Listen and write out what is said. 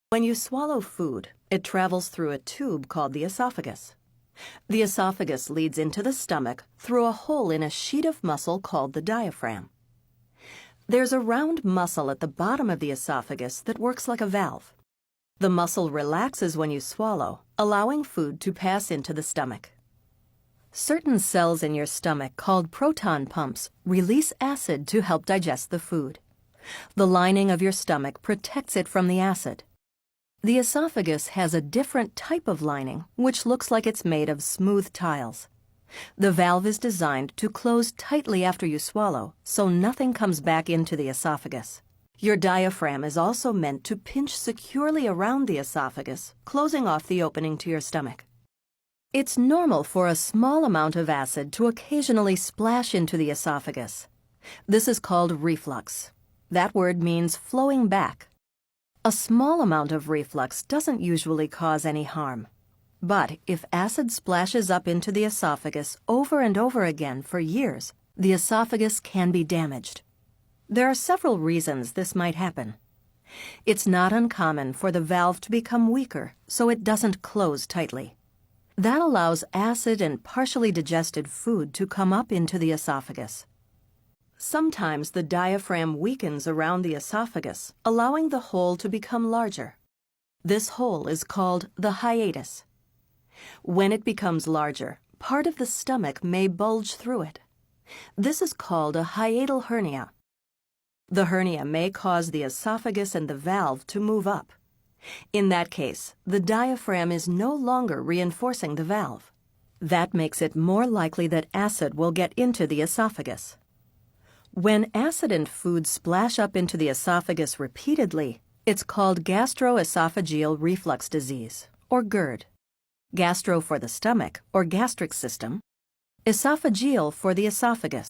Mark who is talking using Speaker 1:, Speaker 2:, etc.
Speaker 1: When you swallow food, it travels through a tube called the esophagus. The esophagus leads into the stomach through a hole in a sheet of muscle called the diaphragm. There's a round muscle at the bottom of the esophagus that works like a valve. The muscle relaxes when you swallow, allowing food to pass into the stomach. Certain cells in your stomach, called proton pumps, release acid to help digest the food. The lining of your stomach protects it from the acid. The esophagus has a different type of lining, which looks like it's made of smooth tiles. The valve is designed to close tightly after you swallow, so nothing comes back into the esophagus. Your diaphragm is also meant to pinch securely around the esophagus, closing off the opening to your stomach. It's normal for a small amount of acid to occasionally splash into the esophagus. This is called reflux. That word means flowing back. A small amount of reflux doesn't usually cause any harm. But if acid splashes up into the esophagus over and over again for years, the esophagus can be damaged. There are several reasons this might happen. It's not uncommon for the valve to become weaker, so it doesn't close tightly. That allows acid and partially digested food to come up into the esophagus. Sometimes the diaphragm weakens around the esophagus, allowing the hole to become larger. This hole is called the hiatus. When it becomes larger, part of the stomach may bulge through it. This is called a hiatal hernia. The hernia may cause the esophagus and the valve to move up. In that case, the diaphragm is no longer reinforcing the valve. That makes it more likely that acid will get into the esophagus. When acid and food splash up into the esophagus repeatedly, it's called gastroesophageal reflux disease, or GERD. Gastro for the stomach, or gastric system. Esophageal for the esophagus.